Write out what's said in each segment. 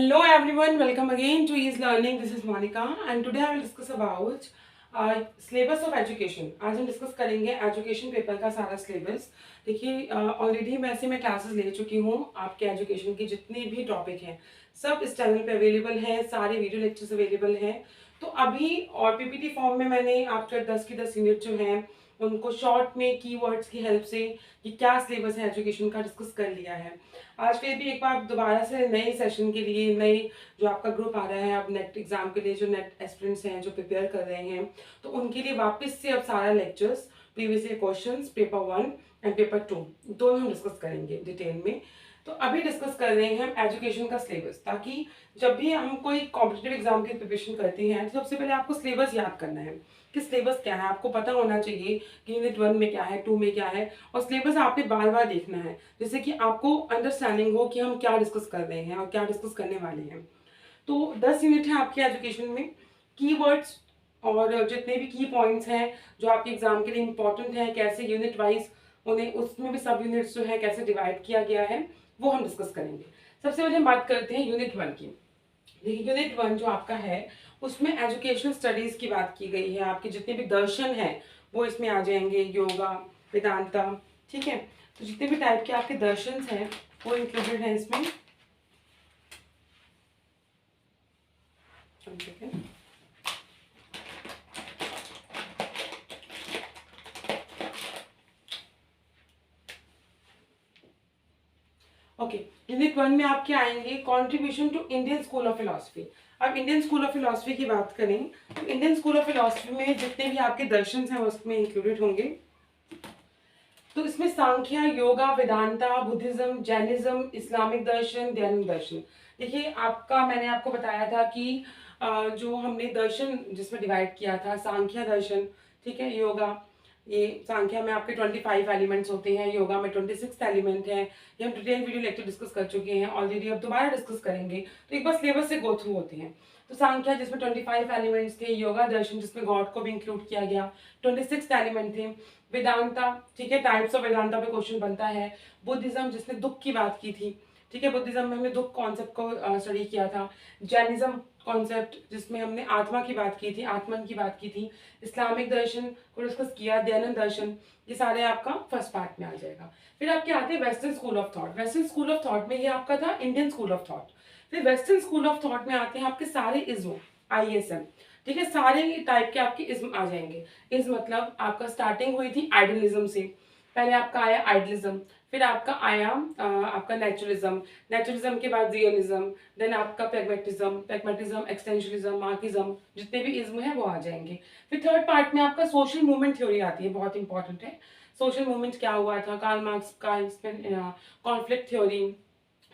Hello everyone, welcome again to Ease Learning. This is Monica and today I will discuss about syllabus of education. आज हम discuss करेंगे education paper का सारा syllabus. देखिए already वैसे मैं क्लासेस ले चुकी हूँ, आपके एजुकेशन के जितने भी टॉपिक हैं सब इस चैनल पे अवेलेबल हैं, सारे वीडियो लेक्चर्स अवेलेबल हैं। तो अभी और पीपीटी फॉर्म में मैंने आफ्टर 10 की 10 यूनिट जो हैं उनको शॉर्ट में कीवर्ड्स की हेल्प से कि क्या सिलेबस है एजुकेशन का डिस्कस कर लिया है। आज फिर भी एक बार दोबारा से नए सेशन के लिए नए जो आपका ग्रुप आ रहा है, अब नेट एग्जाम के लिए जो नेट एस्पिरेंट्स हैं जो प्रिपेयर कर रहे हैं, तो उनके लिए वापस से अब सारा lectures previous year questions paper 1 and paper 2 दोनों हम डिस्कस करेंगे डिटेल में। तो अभी डिस्कस कर रहे हैं हम एजुकेशन का सिलेबस, ताकि जब भी हम कोई कॉम्पिटिटिव एग्जाम की प्रिपरेशन करते हैं तो सबसे पहले आपको सिलेबस याद करना है कि सिलेबस क्या है। आपको पता होना चाहिए कि यूनिट 1 में क्या है, 2 में क्या है, और सिलेबस आपने बार बार देखना है जिससे कि आपको अंडरस्टैंडिंग हो कि हम क्या डिस्कस कर रहे हैं और क्या डिस्कस करने वाले हैं। तो 10 यूनिट है आपकी एजुकेशन में। कीवर्ड्स और जितने भी की पॉइंट्स हैं जो आपके एग्जाम के लिए इंपॉर्टेंट हैं, कैसे यूनिट वाइज उन्हें, उसमें भी सब यूनिट्स जो है कैसे डिवाइड किया गया है, वो हम डिस्कस करेंगे। सबसे पहले हम बात करते हैं यूनिट 1 की। देखिए यूनिट 1 जो आपका है उसमें एजुकेशनल स्टडीज की बात की गई है। आपके जितने भी दर्शन हैं वो इसमें आ जाएंगे, योगा, वेदांता, ठीक है। तो जितने भी टाइप के आपके दर्शन हैं वो इंक्लूडेड हैं इसमें। ओके, यूनिट 1 में आपके आएंगे contribution to Indian school of philosophy. अब इंडियन स्कूल ऑफ फिलोसफी की बात करें तो इंडियन स्कूल ऑफ फिलोसफी में जितने भी आपके दर्शन हैं उसमें इंक्लूडेड होंगे। तो इसमें Samkhya, Yoga, Vedanta, Buddhism, Jainism, Islamic दर्शन, दयानंद दर्शन। देखिए आपका मैंने आपको बताया था कि जो हमने दर्शन जिसमें डिवाइड किया था, सांख्या दर्शन, ठीक है, योगा, ये सांख्या में आपके 25 एलिमेंट्स होते हैं, योगा में 26 एलिमेंट है। ये हम डिटेल वीडियो लेक्चर डिस्कस कर चुके हैं ऑलरेडी, अब दोबारा डिस्कस करेंगे। तो एक बार सिलेबस से गो थ्रू होते हैं। तो सांख्या जिसमें 25 एलिमेंट्स थे, योगा दर्शन जिसमें गॉड को भी इंक्लूड किया गया, 26 एलिमेंट थे। वेदांता, ठीक है, टाइप्स ऑफ वेदांता पे क्वेश्चन बनता है। बुद्धिज्म जिसने दुख की बात की थी, ठीक है, बुद्धिज्म में हमने दुख कॉन्सेप्ट को स्टडी किया था। जैनिज्म कॉन्सेप्ट जिसमें हमने आत्मा की बात की थी, आत्मन की बात की थी। इस्लामिक दर्शन को डिस्कस किया, दयानंद दर्शन, ये सारे आपका फर्स्ट पार्ट में आ जाएगा। फिर आपके आते हैं western school of thought. Western school of thought में ये आपका था इंडियन स्कूल ऑफ थॉट। फिर वेस्टर्न स्कूल ऑफ थॉट में आते हैं आपके सारे इज्म, ISM, ठीक है, सारे टाइप के आपके इज्म आ जाएंगे। इज्म मतलब आपका स्टार्टिंग हुई थी आइडियलिज्म से, पहले आपका आया आइडियलिज्म, फिर आपका आया आपका नेचुरलिज्म, नेचुरलिज्म के बाद रियलिज्म, देन आपका प्रैग्मेटिज्म, प्रैग्मेटिज्म, एक्सटेंशनलिज्म, मार्क्सिज्म, जितने भी इज्म है वो आ जाएंगे। फिर थर्ड पार्ट में आपका सोशल मूवमेंट थ्योरी आती है, बहुत इंपॉर्टेंट है। सोशल मूवमेंट क्या हुआ था, कार्ल मार्क्स का इसमें कॉन्फ्लिक्ट थ्योरी,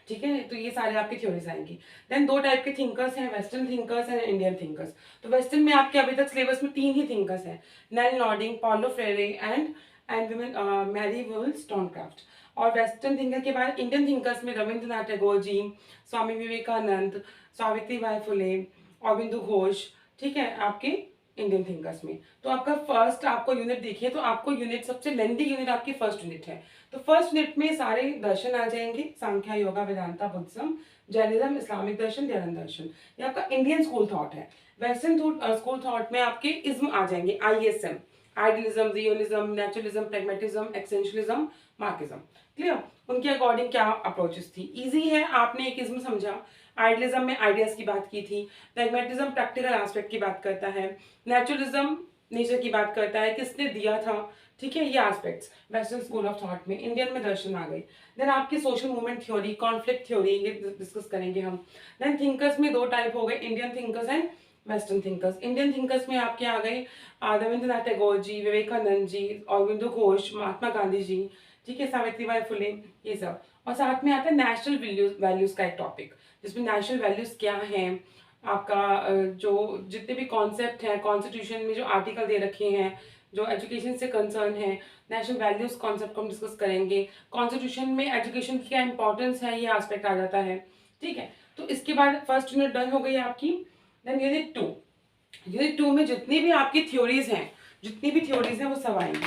ठीक है। तो ये सारे आपकी थ्योरीज आएंगी। देन दो टाइप के थिंकर्स हैं, western thinkers and Indian thinkers. तो वेस्टर्न में आपके अभी तक सिलेबस में 3 ही थिंकर्स हैं, nail नॉर्डिंग, Paulo Frere and Mary वोल्सटोनक्राफ्ट। और वेस्टर्न थिंकर के बाद इंडियन थिंकर्स में रविंद्रनाथ टैगोर जी, स्वामी विवेकानंद, सावित्री बाई फुले, अरविंदो घोष, ठीक है, आपके इंडियन थिंकर्स में। तो आपका फर्स्ट आपको यूनिट देखिए तो आपको यूनिट सबसे लेंथी यूनिट आपकी फर्स्ट यूनिट है। तो फर्स्ट यूनिट में सारे दर्शन आ जाएंगे, Samkhya, Yoga, Vedanta, Buddhism, Jainism, Islamic दर्शन, दयानंद दर्शन। ये आपका इंडियन स्कूल थॉट है। वेस्टर्न स्कूल थॉट में आपके इज्म आ जाएंगे, ISM, idealism, realism, naturalism, pragmatism, existentialism, Marxism. Clear? उनके अकॉर्डिंग क्या अप्रोचेस थी, इजी है, आपने एक इज्म समझा। आइडियलिज्म में आइडियाज की बात की थी, प्रैग्मेटिज्म प्रैक्टिकल एस्पेक्ट की बात करता है, नेचुरलिज्म नेचर की बात करता है, किसने दिया था, ठीक है, ये aspects western school of thought में। इंडियन में दर्शन आ गए। देन आपकी social movement theory, conflict theory, ये डिस्कस करेंगे हम। देन थिंकर्स में 2 टाइप हो गए, Indian thinkers and western thinkers. Indian thinkers में आपके आ गए रविंद्रनाथ टैगोर जी, विवेकानंद जी, अरविंदो घोष, महात्मा गांधी जी, ठीक है, सावित्रीबाई फुले, ये सब। और साथ में आता है नेशनल वैल्यूज का एक टॉपिक, जिसमें नेशनल वैल्यूज क्या हैं, आपका जो जितने भी कॉन्सेप्ट हैं कॉन्स्टिट्यूशन में जो आर्टिकल दे रखे हैं जो एजुकेशन से कंसर्न है, नेशनल वैल्यूज कॉन्सेप्ट को हम डिस्कस करेंगे। कॉन्स्टिट्यूशन में एजुकेशन की क्या इंपॉर्टेंस है, ये एस्पेक्ट आ जाता है, ठीक है। तो इसके बाद फर्स्ट यूनिट डन हो गई आपकी। देन यूनिट 2, यूनिट 2 में जितनी भी आपकी थ्योरीज हैं, जितनी भी थ्योरीज हैं वो सब आएंगी,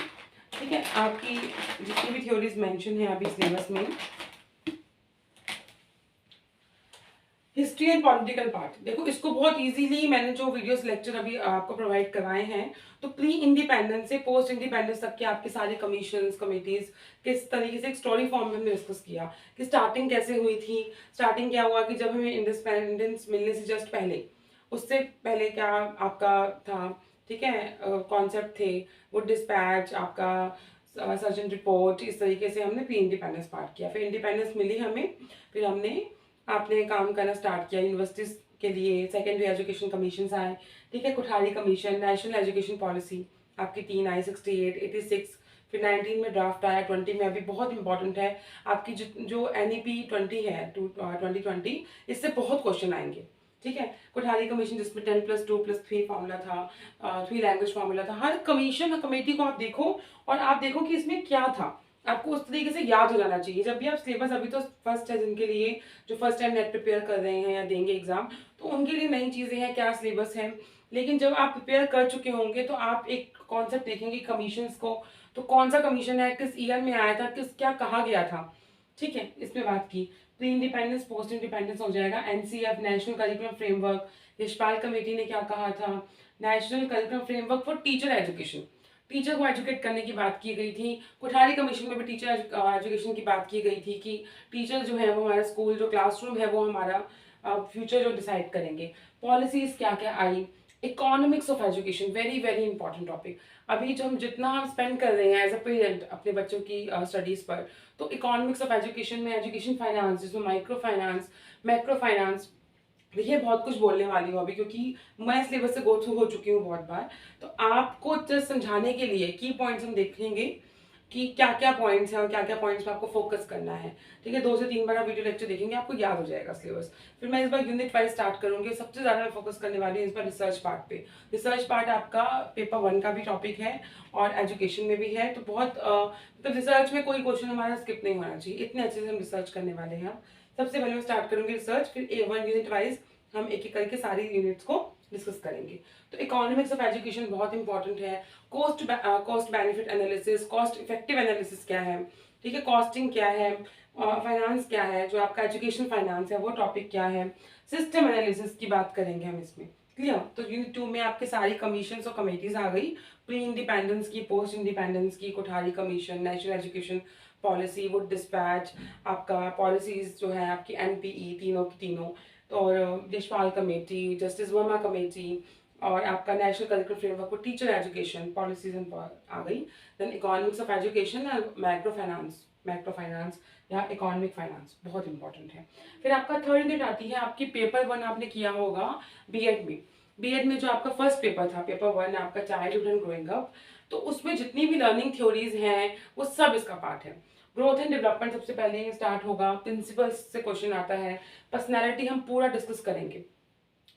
ठीक है। आपकी जितनी भी थ्योरीज मेंशन है अभी सिलेबस में, हिस्ट्री एंड पॉलिटिकल पार्ट, देखो इसको बहुत इजीली मैंने जो वीडियोस लेक्चर अभी आपको प्रोवाइड करवाए हैं, तो प्री इंडिपेंडेंस से पोस्ट इंडिपेंडेंस तक के आपके सारे कमीशंस कमेटीज किस तरीके से एक स्टोरी फॉर्म में हमने डिस्कस किया कि स्टार्टिंग कैसे हुई थी। स्टार्टिंग क्या हुआ कि जब हमें इंडिपेंडेंस मिलने से जस्ट पहले, उससे पहले क्या आपका था, ठीक है, कॉन्सेप्ट थे, वो डिस्पैच आपका सर्जन रिपोर्ट, इस तरीके से हमने प्री इंडिपेंडेंस पार्ट किया। फिर इंडिपेंडेंस मिली हमें, फिर हमने आपने काम करना स्टार्ट किया यूनिवर्सिटीज के लिए, सेकेंडरी एजुकेशन कमीशन आए, ठीक है, Kothari commission, national education policy आपकी 3 आई, 68, 86, फिर 19 में ड्राफ्ट आया, 20 में अभी बहुत इंपॉर्टेंट है आपकी जो NEP 20 है 2020, इससे बहुत क्वेश्चन आएंगे, ठीक है। कोठारी कमीशन जिसमें 10+2+3 फार्मूला था, 3 लैंग्वेज फार्मूला था। हर कमीशन कमेटी को आप देखो और आप देखो कि इसमें क्या था, आपको उस तरीके से याद हो जाना चाहिए जब भी आप सिलेबस, अभी तो फर्स्ट है जिनके लिए जो फर्स्ट टाइम नेट प्रिपेयर कर रहे हैं या देंगे एग्जाम, तो उनके लिए नई चीज़ें हैं, क्या सिलेबस है। लेकिन जब आप प्रिपेयर कर चुके होंगे तो आप एक कॉन्सेप्ट देखेंगे कमीशंस को, तो कौन सा कमीशन है, किस ईयर में आया था, किस क्या कहा गया था, ठीक है, इसमें बात की। प्री इंडिपेंडेंस पोस्ट इंडिपेंडेंस हो जाएगा। NCF national curriculum framework, Yashpal committee ने क्या कहा था, national curriculum framework for teacher education, teacher को एजुकेट करने की बात की गई थी। कोठारी कमीशन में भी टीचर एजुकेशन की बात की गई थी कि टीचर जो है वो हमारा स्कूल जो क्लासरूम है वो हमारा फ्यूचर जो डिसाइड करेंगे। पॉलिसीज क्या क्या आई, economics of education, very very important topic. अभी जो हम जितना हम स्पेंड कर रहे हैं एज अ पेरेंट अपने बच्चों की स्टडीज पर, तो इकोनॉमिक्स ऑफ एजुकेशन में एजुकेशन फाइनेंस, जिसमें माइक्रो फाइनेंस, मैक्रो फाइनेंस, देखिए बहुत कुछ बोलने वाली हूँ अभी क्योंकि मैं सिलेबस से गो थ्रू हो चुकी हूँ बहुत बार। तो आपको जस्ट समझाने के लिए की पॉइंट्स हम देखेंगे कि क्या क्या पॉइंट्स हैं और क्या क्या पॉइंट्स पे आपको फोकस करना है, ठीक है। 2 से 3 बार आप वीडियो लेक्चर देखेंगे, आपको याद हो जाएगा सिलेबस। फिर मैं इस बार यूनिट वाइज स्टार्ट करूंगी। सबसे ज़्यादा मैं फोकस करने वाली हूँ इस बार रिसर्च पार्ट पे। रिसर्च पार्ट आपका पेपर 1 का भी टॉपिक है और एजुकेशन में भी है, तो बहुत मतलब रिसर्च में कोई क्वेश्चन हमारा स्किप नहीं होना चाहिए, इतने अच्छे से हम रिसर्च करने वाले हैं। सबसे पहले मैं स्टार्ट करूंगी रिसर्च, फिर A1 यूनिट वाइज हम एक एक करके सारी यूनिट्स को डिस्कस करेंगे। तो इकोनॉमिक्स ऑफ एजुकेशन बहुत इंपॉर्टेंट है। Cost benefit analysis, cost effective analysis क्या है, ठीक है, कॉस्टिंग क्या है, फाइनेंस क्या है, जो आपका एजुकेशन फाइनेंस है वो टॉपिक क्या है, सिस्टम एनालिसिस की बात करेंगे हम इसमें, क्लियर। तो यूनिट 2 में आपके सारी कमीशन और कमेटीज आ गई, प्री इंडिपेंडेंस की, पोस्ट इंडिपेंडेंस की, Kothari commission, national education policy, Wood dispatch, आपका पॉलिसीज जो है आपकी NPE तीनों की तीनों, और Yashpal committee, justice Verma committee, और आपका national curriculum framework for teacher education policies आ गई। देन इकोनॉमिक्स ऑफ एजुकेशन और मैक्रो फाइनेंस या इकोनॉमिक फाइनेंस बहुत इंपॉर्टेंट है। फिर आपका थर्ड यूनिट आती है आपकी पेपर 1, आपने किया होगा बीएड में। बीएड में जो आपका फर्स्ट पेपर था, पेपर 1 आपका चाइल्डहुड एंड ग्रोइंग अप, तो उसमें जितनी भी लर्निंग थ्योरीज हैं वो सब इसका पार्ट है। ग्रोथ एंड डेवलपमेंट सबसे पहले स्टार्ट होगा, प्रिंसिपल्स से क्वेश्चन आता है, पर्सनैलिटी हम पूरा डिस्कस करेंगे,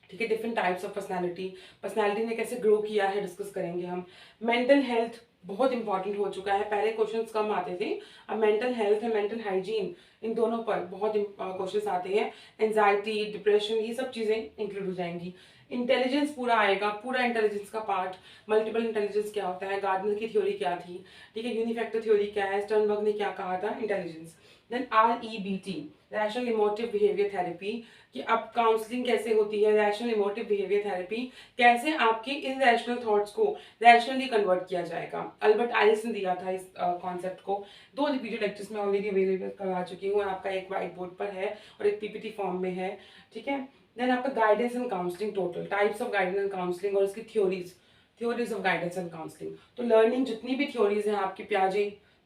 ठीक है, डिफरेंट टाइप्स ऑफ पर्सनैलिटी ने कैसे ग्रो किया है डिस्कस करेंगे हम। मेंटल हेल्थ बहुत इंपॉर्टेंट हो चुका है, पहले क्वेश्चंस कम आते थे, अब मेंटल हेल्थ है, मेंटल हाइजीन, इन दोनों पर बहुत क्वेश्चंस आते हैं। एंजाइटी, डिप्रेशन, ये सब चीज़ें इंक्लूड हो जाएंगी। इंटेलिजेंस पूरा आएगा, पूरा इंटेलिजेंस का पार्ट, मल्टीपल इंटेलिजेंस क्या होता है, गार्डनर की थ्योरी क्या थी, ठीक है, यूनिफैक्टर थ्योरी क्या है, स्टर्नबर्ग ने क्या कहा था, intelligence. Then REBT, rational emotive behaviour therapy, कि अब काउंसलिंग कैसे होती है, रैशनल इमोटिव बिहेवियर थेरेपी, कैसे आपके इनरैशनल थॉट्स को रैशनली कन्वर्ट किया जाएगा। अल्बर्ट आइल्स ने दिया था इस कॉन्सेप्ट को। 2 वीडियो लेक्चर्स में ऑलरेडी अवेलेबल करवा चुकी हूँ, आपका एक व्हाइट बोर्ड पर है और एक PPT फॉर्म में है, ठीक है। देन आपका guidance and counselling, total types of guidance and counselling और इसकी theories of guidance and counselling. तो लर्निंग जितनी भी थ्योरीज हैं आपकी,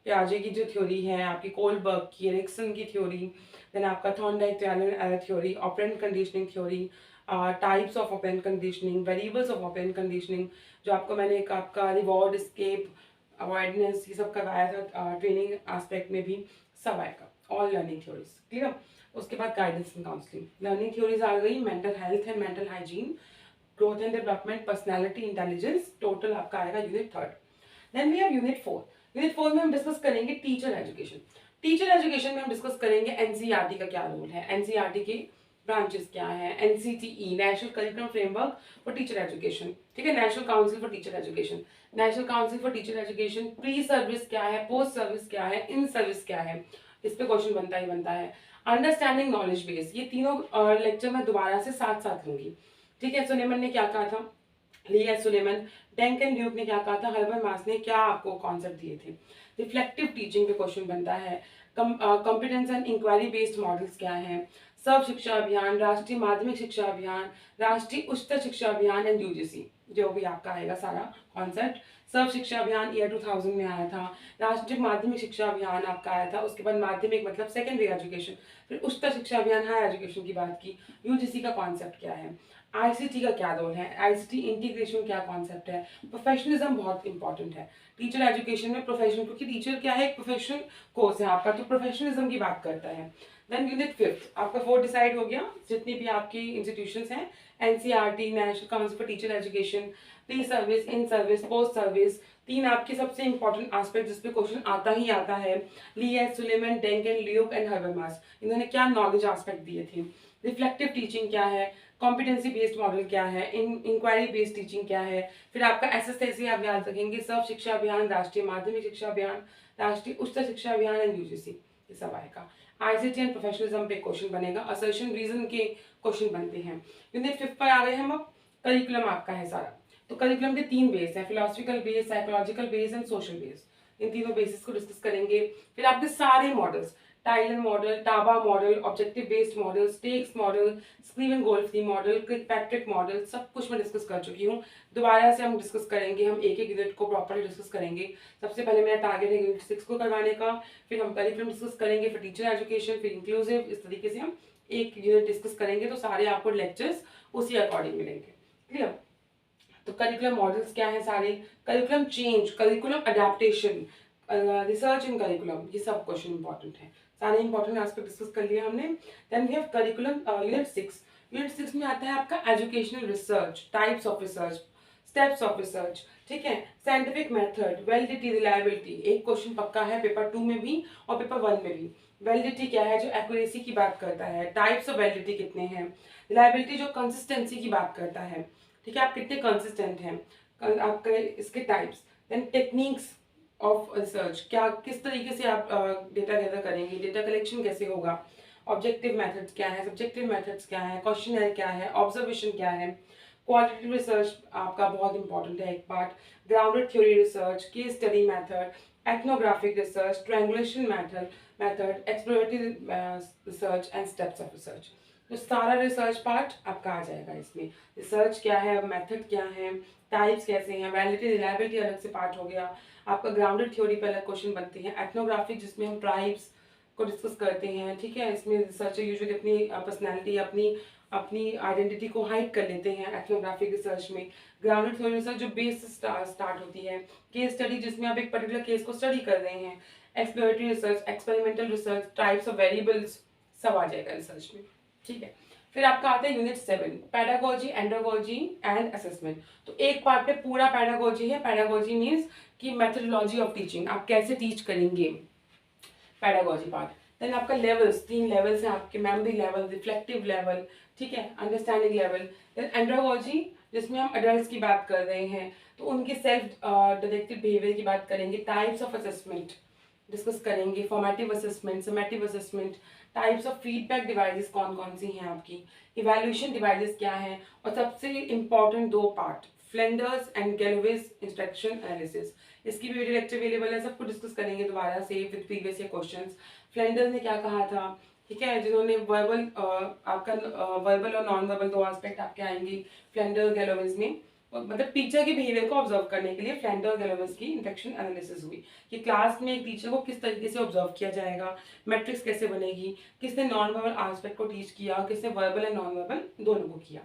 प्याजे की जो थ्योरी है, आपकी कोलबर्ग की, एरिक्सन की थ्योरी, देन आपका Thorndike theory, operant conditioning theory, types of operant conditioning, variables of operant conditioning, जो आपको मैंने एक आपका रिवॉर्ड, एस्केप, अवॉइडेंस, ये सब करवाया था ट्रेनिंग एस्पेक्ट में भी, सब आएगा, ऑल लर्निंग थ्योरीज, क्लियर। उसके बाद guidance and counselling, learning theories आ गई, mental health and mental hygiene, growth and development, personality, intelligence, total आपका आएगा unit 3। Then we have unit 4। Unit 4 में हम डिस्कस करेंगे टीचर एजुकेशन। टीचर एजुकेशन में हम डिस्कस करेंगे NCERT का क्या रोल है, NCERT के ब्रांचेस क्या है, NCTE, national curriculum framework for teacher education, ठीक है, national council for teacher education, national council for teacher education, pre service क्या है, पोस्ट सर्विस क्या है, इन सर्विस क्या है, इस पे क्वेश्चन बनता ही बनता है। अंडरस्टैंडिंग नॉलेज बेस, ये तीनों लेक्चर मैं दोबारा से साथ साथ लूंगी। ठीक है, सुलेमन ने क्या कहा था, लिया सुलेमन, डैंकन ड्यूक ने क्या कहा था, हर्बरमास ने क्या आपको कॉन्सेप्ट दिए थे। रिफ्लेक्टिव टीचिंग पे क्वेश्चन बनता है, competence and inquiry based models क्या हैं, सर्व शिक्षा अभियान, राष्ट्रीय माध्यमिक शिक्षा अभियान, राष्ट्रीय उच्चतर शिक्षा अभियान एंड यूजीसी, जो भी आपका आएगा सारा कॉन्सेप्ट। सर्व शिक्षा अभियान ईयर 2000 में आया था, राष्ट्रीय माध्यमिक शिक्षा अभियान आपका आया था, उसके बाद माध्यमिक मतलब सेकेंडरी एजुकेशन, फिर उच्चतर शिक्षा अभियान हायर एजुकेशन की बात की, यूजीसी का कॉन्सेप्ट क्या है, आईसीटी का क्या रोल है, आईसीटी इंटीग्रेशन क्या कॉन्सेप्ट है, प्रोफेशनलिज्म बहुत इंपॉर्टेंट है टीचर एजुकेशन में, प्रोफेशनल, क्योंकि टीचर क्या है एक प्रोफेशनल कोर्स है आपका, तो प्रोफेशनलिज्म की बात करता है। देन यूनिट 5 आपका 4 डिसाइड हो गया, जितनी भी आपकी इंस्टीट्यूशंस हैं, NCERT, national council for teacher education, pre service, in service, post service, तीन आपके सबसे इंपॉर्टेंट एस्पेक्ट जिसपे क्वेश्चन आता ही आता है, ली, सुलेमन, डेंकन, ल्यूक एंड हर्बरमास, इन्होंने क्या नॉलेज एस्पेक्ट दिए थे। रिफ्लेक्टिव टीचिंग क्या है, कॉम्पिटेंसी बेस्ड मॉडल क्या है, इंक्वायरी बेस्ड टीचिंग क्या है, फिर आपका एसएसएससी आप याद रखेंगे, सर्व शिक्षा अभियान, राष्ट्रीय माध्यमिक शिक्षा अभियान, राष्ट्रीय उच्चतर शिक्षा अभियान एंड यूजीसी, ये सब आएगा। आईसीटी एंड प्रोफेशनलिज्म पे क्वेश्चन बनेगा, असर्शन रीजन के क्वेश्चन बनते हैं। यूनिट 5 पर आ गए हम, अब करिकुलम आपका है सारा। तो करिकुलम के 3 बेस हैं, philosophical base, psychological base and social base, इन तीनों बेसिस को डिस्कस करेंगे। फिर आपके सारे models, Tyler model, Taba model, objective based model, Stake's model, Scriven goal free model, Kirkpatrick model, सब कुछ मैं डिस्कस कर चुकी हूँ। दोबारा से हम डिस्कस करेंगे, हम एक एक यूनिट को प्रॉपर्ली डिस्कस करेंगे। सबसे पहले मेरा टारगेट है यूनिट 6 को करवाने का, फिर हम करिकुलम डिस्कस करेंगे, फिर टीचर एजुकेशन, फिर इंक्लूसिव, इस तरीके से हम एक यूनिट डिस्कस करेंगे, तो सारे आपको लेक्चर्स उसी अकॉर्डिंग मिलेंगे। क्लियर? तो करिकुलम मॉडल्स क्या है सारे, curriculum change, curriculum adaptation, research इन करिकुलम, ये सब क्वेश्चन इंपॉर्टेंट है, सारे इंपॉर्टेंट एस्पेक्ट डिस्कस कर लिए हमने। Then we have curriculum unit 6, unit 6 में आता है आपका educational research, types of research, steps of research, ठीक है, साइंटिफिक मेथड, वैलिडिटी, रिलायबिलिटी, एक क्वेश्चन पक्का है पेपर 2 में भी और पेपर 1 में भी। वैलिडिटी क्या है, जो एक्यूरेसी की बात करता है, टाइप्स ऑफ वैलिडिटी कितने हैं, रिलायबिलिटी जो कंसिस्टेंसी की बात करता है, ठीक है, आप कितने कंसिस्टेंट हैं, आपके इसके types. Then techniques of research, क्या किस तरीके से आप डेटा गैदर करेंगे, डेटा कलेक्शन कैसे होगा, ऑब्जेक्टिव मेथड्स क्या है, सब्जेक्टिव मेथड्स क्या है, क्वेश्चनर क्या है, ऑब्जर्वेशन क्या है, क्वालिटेटिव रिसर्च आपका बहुत इंपॉर्टेंट है एक part, grounded theory research, case study method, ethnographic research, triangulation method, exploratory research and steps of research. तो सारा रिसर्च पार्ट आपका आ जाएगा इसमें, रिसर्च क्या है, मेथड क्या है, टाइप्स कैसे हैं, वैलिडिटी, रिलायबिलिटी अलग से पार्ट हो गया आपका, ग्राउंडेड थ्योरी पे अलग क्वेश्चन बनते हैं, एथनोग्राफिक जिसमें हम ट्राइब्स को डिस्कस करते हैं, ठीक है, इसमें रिसर्चर यूजुअली अपनी पर्सनैलिटी, अपनी अपनी आइडेंटिटी को हाइड कर लेते हैं एथनोग्राफिक रिसर्च में। ग्राउंडेड थ्योरी रिसर्च जो बेस से स्टार्ट होती है, केस स्टडी जिसमें आप एक पर्टिकुलर केस को स्टडी कर रहे हैं, exploratory research, experimental research, types of variables, सब आ जाएगा रिसर्च में, ठीक है। फिर आपका आता है यूनिट 7, पैडागोजी, एंड्रोगोजी एंड असेसमेंट। तो एक पार्ट में पूरा पैडागोजी है, पैडागोजी मीन्स कि मेथडोलॉजी ऑफ टीचिंग, आप कैसे टीच करेंगे, पैडागोजी पार्ट। देन आपका लेवल्स, 3 लेवल्स हैं आपके, मेमोरी लेवल, रिफ्लेक्टिव लेवल, ठीक है, अंडरस्टैंडिंग लेवल। देन एंड्रोगोजी जिसमें हम अडल्ट की बात कर रहे हैं, तो उनके सेल्फ डायरेक्टेड बिहेवियर की बात करेंगे, टाइप्स ऑफ असेसमेंट डिस्कस करेंगे, formative assessment, summative assessment, types of feedback devices कौन कौन सी हैं आपकी, इवैल्यूएशन डिवाइसेस क्या हैं, और सबसे important 2 part, Flanders and Galloway's instruction analysis, इसकी भी वीडियो लेक्चर अवेलेबल है, सबको डिस्कस करेंगे दोबारा से with previous year questions. Flanders ने क्या कहा था, ठीक है, जिन्होंने वर्बल आपका वर्बल और नॉन वर्बल 2 एस्पेक्ट आपके आएंगे फ्लेंडर गैलोवेज में, मतलब टीचर के बिहेवियर को ऑब्जर्व करने के लिए फ्लेंडर गैलोवेज की इंस्ट्रक्शन एनालिसिस हुई कि क्लास में एक टीचर को किस तरीके से ऑब्जर्व किया जाएगा, मैट्रिक्स कैसे बनेगी, किसने नॉन वर्बल एस्पेक्ट को टीच किया, किसने वर्बल एंड नॉन वर्बल दोनों को किया।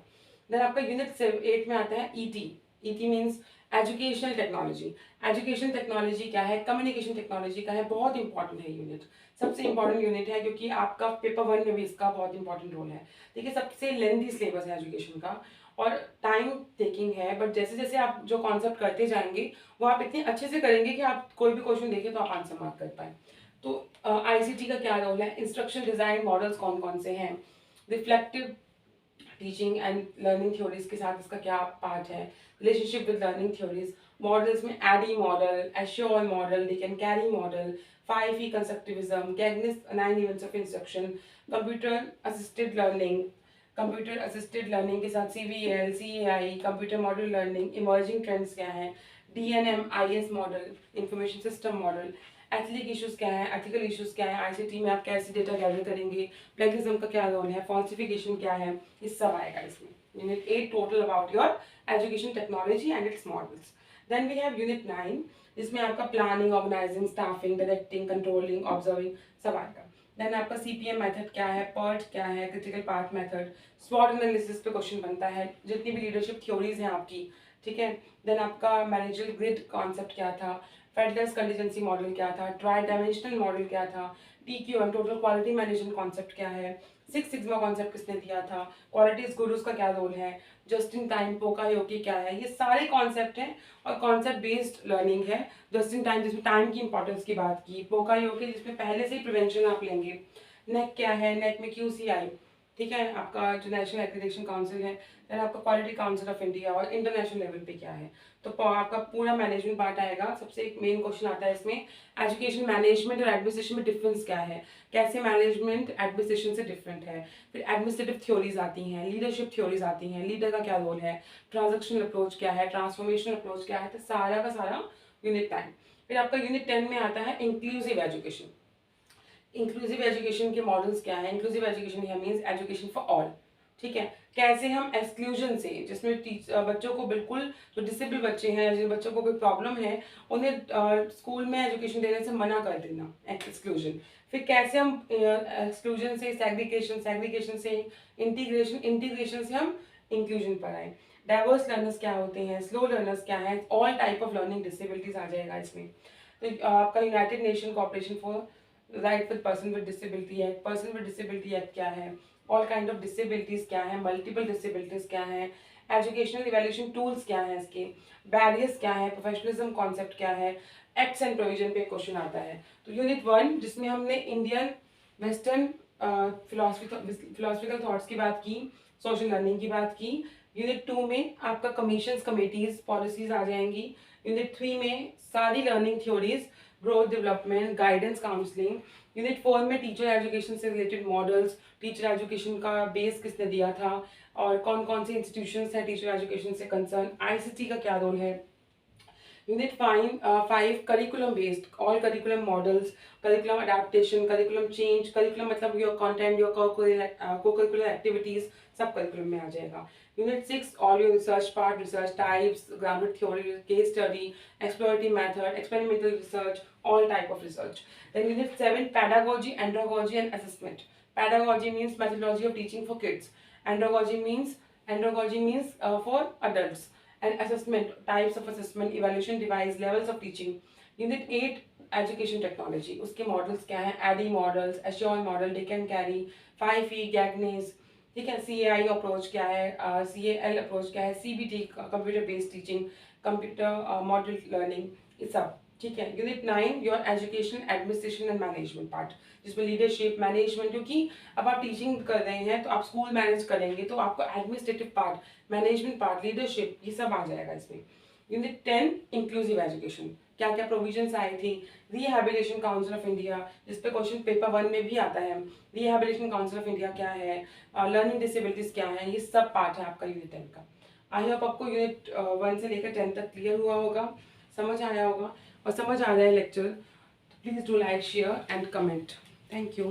देन आपका यूनिट 8 में आता है ET, ET means educational technology. Education technology क्या है, कम्युनिकेशन टेक्नोलॉजी का है, बहुत इंपॉर्टेंट है यूनिट, सबसे इंपॉर्टेंट यूनिट है, क्योंकि आपका पेपर 1 में भी इसका बहुत इंपॉर्टेंट रोल है। ठीक है, सबसे लेंथी सिलेबस है एजुकेशन का और टाइम टेकिंग है, बट जैसे जैसे आप जो कॉन्सेप्ट करते जाएंगे वो आप इतने अच्छे से करेंगे कि आप कोई भी क्वेश्चन देखें तो आप आंसर मार्क कर पाए। तो आईसीटी का क्या रोल है, इंस्ट्रक्शन डिजाइन मॉडल्स कौन कौन से हैं, reflective teaching and learning theories के साथ इसका क्या पार्ट है, relationship with learning theories, models में ADDIE model, ASSURE model, Dick and Carey model, 5E constructivism, Gagne's 9 events of instruction, computer assisted learning, computer assisted learning के साथ CVL, CAI, computer model learning, emerging trends क्या है, DNM, IS model, information system model, ethic issues क्या है, ethical issues क्या है, ICT में आप कैसे डेटा गैदर करेंगे, प्लेगरिज्म का क्या रोल है, फॉल्सिफिकेशन क्या है, ये सब आएगा इसमें. Unit 8 total about your education technology and its models. Then we have unit 9, जिसमें आपका planning, organising, staffing, directing, controlling, observing सब आएगा. देन आपका CPM मेथड क्या है, PERT क्या है, क्रिटिकल पाथ मेथड, स्वॉट एनालिसिस पे क्वेश्चन बनता है, जितनी भी लीडरशिप थ्योरीज हैं आपकी, ठीक है. देन आपका मैनेजरल ग्रिड कॉन्सेप्ट क्या था, फेडलेस कंटीजेंसी मॉडल क्या था, ट्राई डायमेंशनल मॉडल क्या था, TQM total quality management concept क्या है, 6 सिग्मा कॉन्सेप्ट किसने दिया था, क्वालिटी इज गुड उसका क्या रोल है, जस्ट इन टाइम, पोका योकी क्या है, ये सारे कॉन्सेप्ट हैं और कॉन्सेप्ट बेस्ड लर्निंग है. जस्ट इन टाइम जिसमें टाइम की इंपॉर्टेंस की बात की, पोका योकी जिसमें पहले से ही प्रिवेंशन आप लेंगे, नेक क्या है, नेक में QCI, ठीक है, आपका जो नेशनल एक्रेडिटेशन काउंसिल है, देन आपका क्वालिटी काउंसिल ऑफ इंडिया और इंटरनेशनल लेवल पे क्या है. तो आपका पूरा मैनेजमेंट पार्ट आएगा. सबसे एक मेन क्वेश्चन आता है इसमें, एजुकेशन मैनेजमेंट और एडमिनिस्ट्रेशन में डिफरेंस क्या है, कैसे मैनेजमेंट एडमिनिस्ट्रेशन से डिफरेंट है. फिर एडमिनिस्ट्रेटिव थ्योरीज आती हैं, लीडरशिप थ्योरीज आती हैं, लीडर का क्या रोल है, ट्रांजेक्शनल अप्रोच क्या है, ट्रांसफॉर्मेशनल अप्रोच क्या है, तो सारा का सारा यूनिट 10. फिर आपका यूनिट 10 में आता है इंक्लूसिव एजुकेशन. इंक्लूसिव एजुकेशन के मॉडल्स क्या है, इंक्लूसिव एजुकेशन यह मीन्स एजुकेशन फॉर ऑल, ठीक है. कैसे हम एक्सक्लूजन से, जिसमें बच्चों को बिल्कुल, जो डिसेबल बच्चे हैं, जिन बच्चों को कोई प्रॉब्लम है, उन्हें स्कूल में एजुकेशन देने से मना कर देना, एक्सक्लूजन. फिर कैसे हम एक्सक्लूजन से सेग्रीगेशन, सेग्रीगेशन से इंटीग्रेशन, इंटीग्रेशन से हम इंक्लूजन पर आए. डाइवर्स लर्नर्स क्या होते हैं, स्लो लर्नर्स क्या है, all type of learning disabilities आ जाएगा इसमें. तो आपका united nation corporation for right with person with disability act, person with disability act क्या है, ऑल काइंड ऑफ डिसेबिलिटीज क्या है, मल्टीपल डिसेबिलिटीज क्या है, एजुकेशनल इवैल्यूएशन टूल्स क्या है, इसके बैरियर्स क्या है, प्रोफेशनलिज्म कॉन्सेप्ट क्या है, एक्ट्स एंड प्रोविजन पे क्वेश्चन आता है. तो यूनिट 1 जिसमें हमने इंडियन वेस्टर्न फिलोसफिकल थॉट्स की बात की, सोशल लर्निंग की बात की. यूनिट 2 में आपका कमीशंस, कमेटीज, पॉलिसीज आ जाएंगी. यूनिट 3 में सारी learning theories, growth development, guidance, counselling. Unit 4 में टीचर एजुकेशन से रिलेटेड मॉडल्स, टीचर एजुकेशन का बेस किसने दिया था और कौन कौन से इंस्टीट्यूशंस हैं टीचर एजुकेशन से कंसर्न, ICT का क्या रोल है. Unit 5 curriculum based, all curriculum models, curriculum adaptation, curriculum change, curriculum मतलब your content, your co-curricular activities, सब करिकुलम में आ जाएगा. Unit 6 all your research part, research types, grammar theory, case study, explorative method, experimental research, all type of research. Then unit 7 pedagogy, andragogy and assessment. Pedagogy means methodology of teaching for kids. Andragogy means for adults. And assessment, types of assessment, evaluation device, levels of teaching. Unit 8 education technology, उसके models क्या हैं, ADDIE models, ASSURE model, Dick and Carey, 5E, Gagne's, ठीक है. CAI approach क्या है, CAL approach क्या है, CBT computer based teaching, computer model learning, ये सब, ठीक है. Unit 9 your education administration and management part, जिसमें लीडरशिप, मैनेजमेंट, क्योंकि अब आप टीचिंग कर रहे हैं तो आप स्कूल मैनेज करेंगे तो आपको administrative part, management part, leadership, ये सब आ जाएगा इसमें. यूनिट 10 इंक्लूसिव एजुकेशन, क्या क्या प्रोविजंस आई थी, रिहैबिलिटेशन काउंसिल ऑफ इंडिया, जिस पे क्वेश्चन पेपर 1 में भी आता है, रिहैबिलिटेशन काउंसिल ऑफ इंडिया क्या है, लर्निंग डिसेबिलिटीज क्या है, ये सब पार्ट है आपका यूनिट 10 का. आई होप आपको यूनिट 1 से लेकर 10 तक क्लियर हुआ होगा, समझ आया होगा. और समझ आ रहा है lecture, please do like, share and comment. Thank you.